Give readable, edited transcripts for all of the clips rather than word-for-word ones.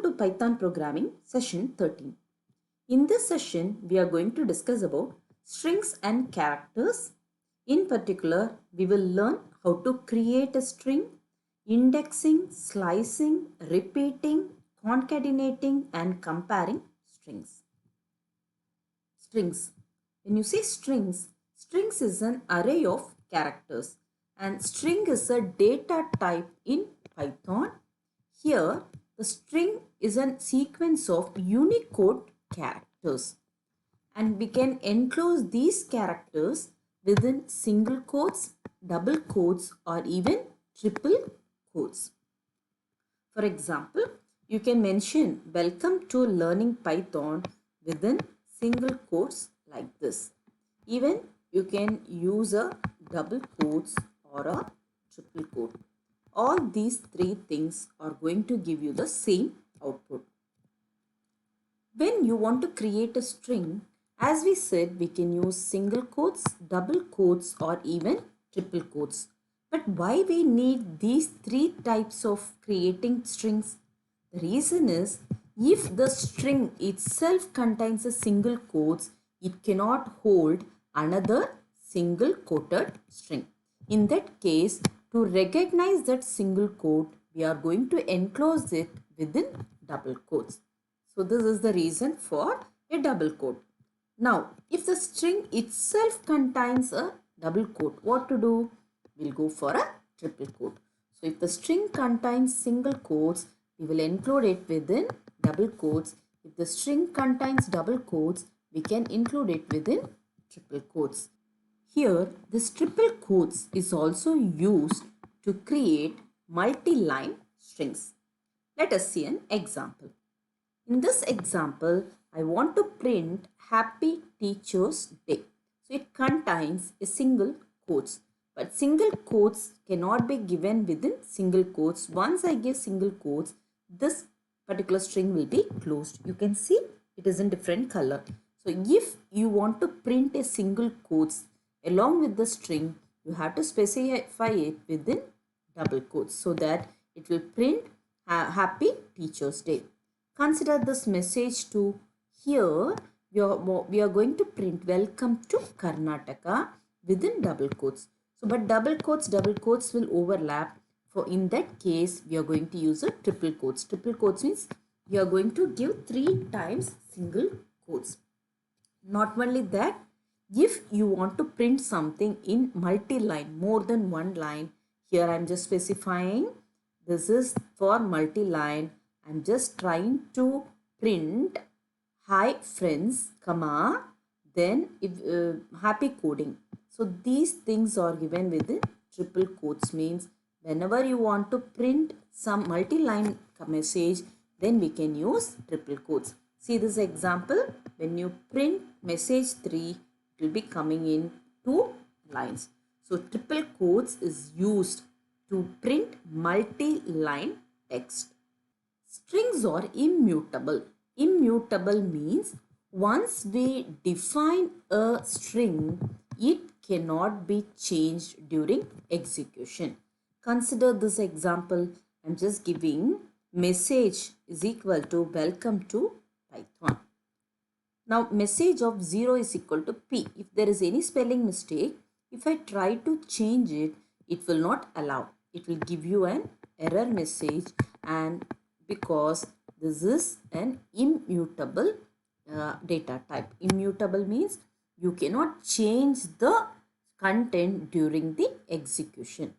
to Python Programming Session 13. In this session, we are going to discuss about strings and characters. In particular, we will learn how to create a string, indexing, slicing, repeating, concatenating and comparing strings. Strings. When you say strings, strings is an array of characters and string is a data type in Python. Here, the string is a sequence of Unicode characters and we can enclose these characters within single quotes, double quotes or even triple quotes. For example, you can mention welcome to learning Python within single quotes like this. Even you can use a double quotes or a triple quote. All these three things are going to give you the same output. When you want to create a string, as we said, we can use single quotes, double quotes or even triple quotes. But why we need these three types of creating strings? The reason is, if the string itself contains a single quotes, it cannot hold another single quoted string. In that case, to recognize that single quote, we are going to enclose it within double quotes. So this is the reason for a double quote. Now, if the string itself contains a double quote, what to do? We'll go for a triple quote. So if the string contains single quotes, we will include it within double quotes. If the string contains double quotes, we can include it within triple quotes. Here, this triple quotes is also used to create multi-line strings. Let us see an example. In this example, I want to print Happy Teacher's Day. So it contains a single quotes. But single quotes cannot be given within single quotes. Once I give single quotes, this particular string will be closed. You can see it is in different color. So if you want to print a single quotes along with the string, you have to specify it within double quotes so that it will print Happy Teacher's Day. Consider this message to here we are going to print welcome to Karnataka within double quotes. So but double quotes will overlap. For in that case we are going to use a triple quotes. Triple quotes means we are going to give 3 times single quotes. Not only that, if you want to print something in multi-line, more than one line, here I am just specifying this is for multi-line. I am just trying to print hi friends, comma, then if happy coding. So these things are given within triple quotes, means whenever you want to print some multi-line message, then we can use triple quotes. See this example, when you print message 3, it will be coming in 2 lines. So triple quotes is used to print multi-line text. Strings are immutable. Immutable means once we define a string, it cannot be changed during execution. Consider this example. I am just giving message is equal to welcome to Python. Now message of 0 is equal to P. If there is any spelling mistake, if I try to change it, it will not allow. It will give you an error message, and because this is an immutable data type. Immutable means you cannot change the content during the execution.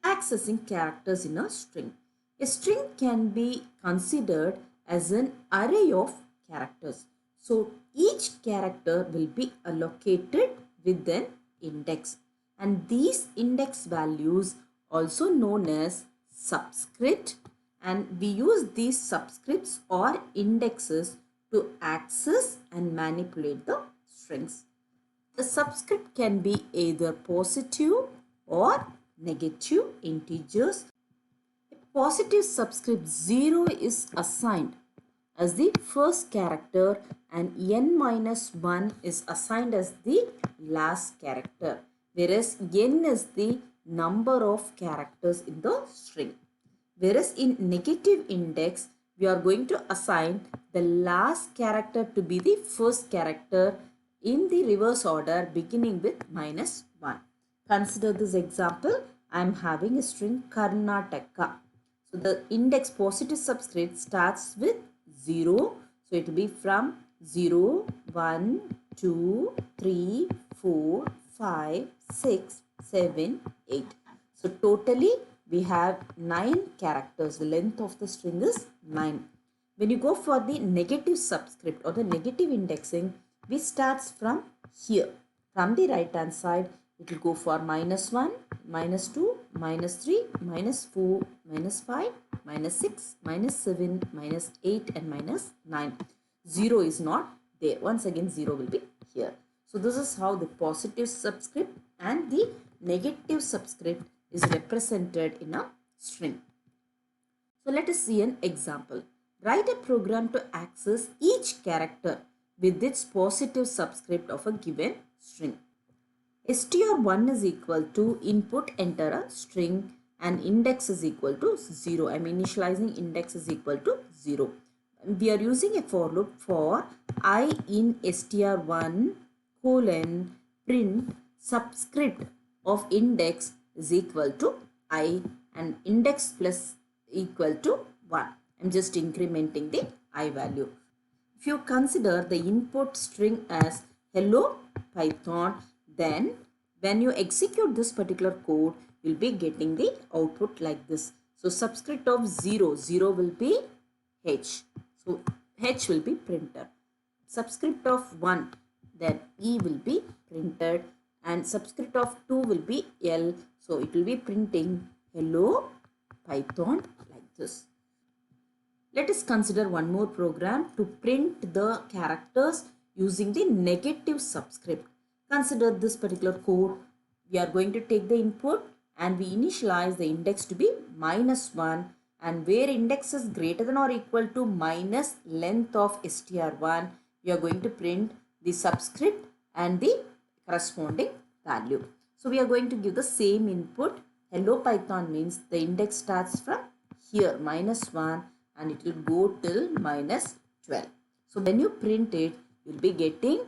Accessing characters in a string. A string can be considered as an array of characters. So each character will be allocated with an index, and these index values also known as subscript, and we use these subscripts or indexes to access and manipulate the strings. The subscript can be either positive or negative integers. A positive subscript 0 is assigned as the first character and n-1 is assigned as the last character, whereas n is the number of characters in the string. Whereas in negative index, we are going to assign the last character to be the first character in the reverse order beginning with -1. Consider this example. I am having a string Karnataka. So the index positive subscript starts with 0. So it will be from 0, 1, 2, 3, 4, 5, 6, 7, 8. So totally we have 9 characters. The length of the string is 9. When you go for the negative subscript or the negative indexing, we starts from here. From the right hand side, it will go for -1, -2, -3, -4, -5, -6, -7, -8 and -9. 0 is not there. Once again 0 will be here. So this is how the positive subscript and the negative subscript is represented in a string. So let us see an example. Write a program to access each character with its positive subscript of a given string. str1 is equal to input enter a string and index is equal to 0. I am initializing index is equal to 0. We are using a for loop for I in str1 colon print subscript of index is equal to I and index plus equal to 1. I am just incrementing the I value. If you consider the input string as hello Python, then when you execute this particular code, you will be getting the output like this. So subscript of 0, 0 will be H. So H will be printed. Subscript of 1, then E will be printed and subscript of 2 will be L. So it will be printing hello Python like this. Let us consider one more program to print the characters using the negative subscript. Consider this particular code. We are going to take the input and we initialize the index to be -1, and where index is greater than or equal to minus length of str1, we are going to print the subscript and the corresponding value. So we are going to give the same input. Hello Python means the index starts from here -1 and it will go till -12. So when you print it, you will be getting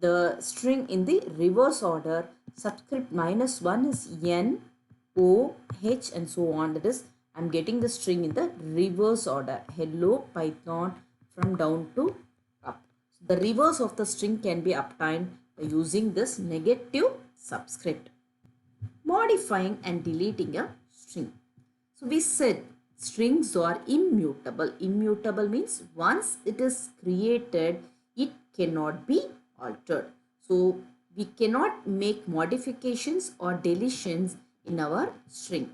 the string in the reverse order. Subscript -1 is N, O, H and so on. That is, I am getting the string in the reverse order. Hello Python from down to up. So the reverse of the string can be obtained by using this negative subscript. Modifying and deleting a string. So we said strings are immutable. Immutable means once it is created, it cannot be altered. So we cannot make modifications or deletions in our string.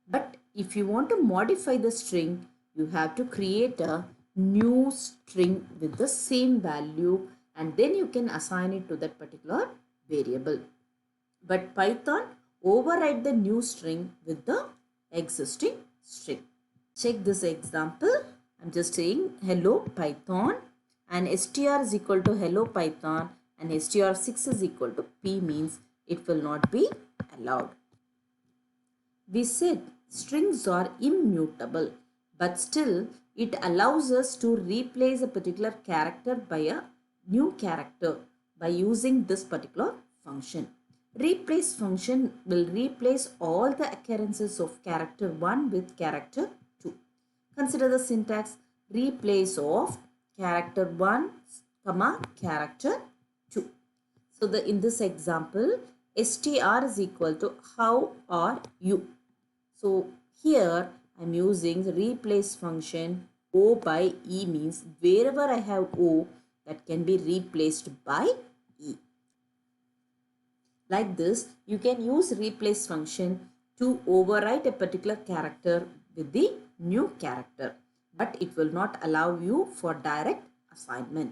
But if you want to modify the string, you have to create a new string with the same value and then you can assign it to that particular variable. But Python override the new string with the existing string. Check this example. I'm just saying hello Python and str is equal to hello Python and str6 is equal to p means it will not be allowed. We said strings are immutable, but still it allows us to replace a particular character by a new character by using this particular function. Replace function will replace all the occurrences of character 1 with character 2. Consider the syntax: replace of character 1, character 2. So in this example, str is equal to how are you. So here I am using the replace function. O by E means wherever I have O, that can be replaced by E. Like this, you can use replace function to overwrite a particular character with the new character, but it will not allow you for direct assignment.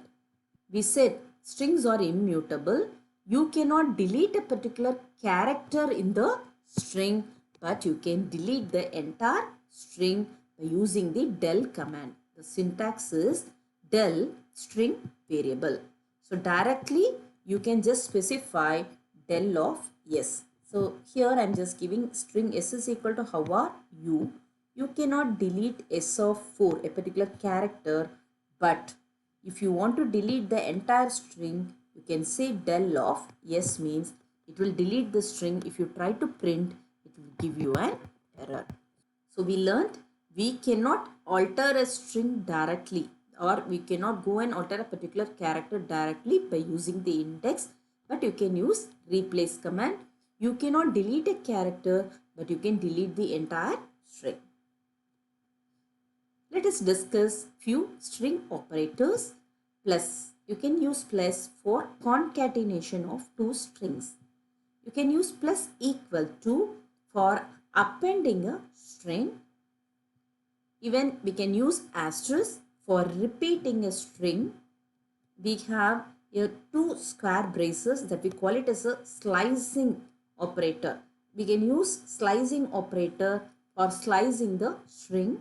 We said strings are immutable. You cannot delete a particular character in the string, but you can delete the entire string by using the del command. The syntax is del string variable. So directly you can just specify del of s. So here I am just giving string s is equal to how are you. you cannot delete S of 4, a particular character, but if you want to delete the entire string, you can say del of S means it will delete the string. If you try to print, it will give you an error. So we learned we cannot alter a string directly, or we cannot go and alter a particular character directly by using the index, but you can use replace command. You cannot delete a character, but you can delete the entire string. Let us discuss few string operators. Plus, you can use plus for concatenation of two strings. You can use plus equal to for appending a string. Even we can use asterisk for repeating a string. We have here two square braces that we call it as a slicing operator. We can use slicing operator for slicing the string,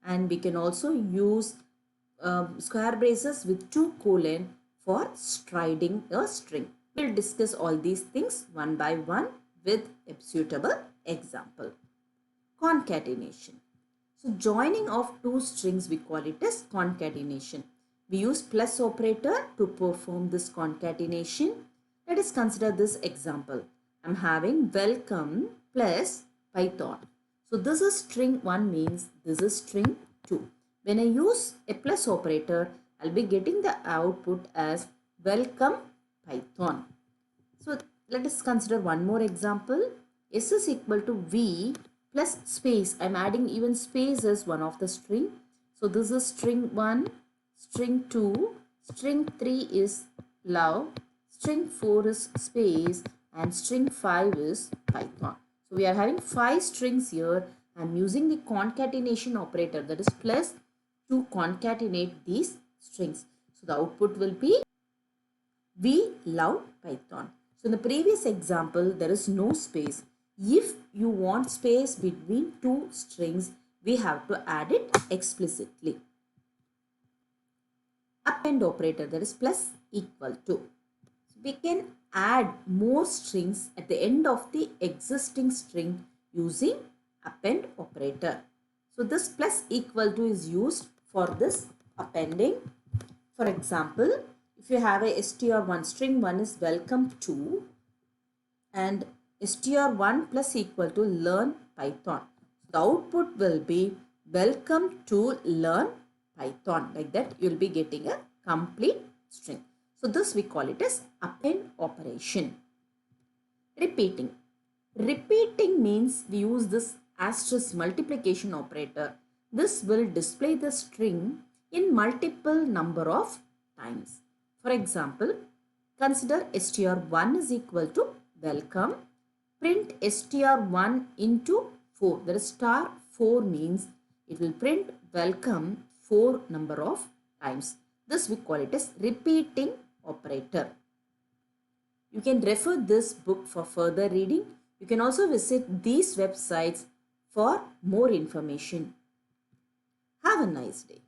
and we can also use square braces with two colon for striding a string. We'll discuss all these things one by one with a suitable example. Concatenation. So joining of two strings, we call it as concatenation. We use plus operator to perform this concatenation. Let us consider this example. I'm having welcome plus Python. So this is string 1 means this is string 2. When I use a plus operator, I'll be getting the output as welcome Python. So let us consider one more example. S is equal to V plus space. I'm adding even space as one of the string. So this is string 1, string 2, string 3 is love, string 4 is space, and string 5 is Python. So we are having 5 strings here. I'm using the concatenation operator, that is plus, to concatenate these strings. So the output will be we love Python. So in the previous example, there is no space. If you want space between two strings, we have to add it explicitly. Append operator, that is plus equal to. So we can add more strings at the end of the existing string using append operator. So this plus equal to is used for this appending. For example, if you have a str1, string 1 is welcome to, and str1 plus equal to learn Python. The output will be welcome to learn Python. Like that, you will be getting a complete string. So this we call it as append operation. Repeating. Repeating means we use this asterisk multiplication operator. This will display the string in multiple number of times. For example, consider str1 is equal to welcome. Print str1 into 4. That is star 4 means it will print welcome 4 number of times. This we call it as repeating operator. You can refer this book for further reading. You can also visit these websites for more information. Have a nice day.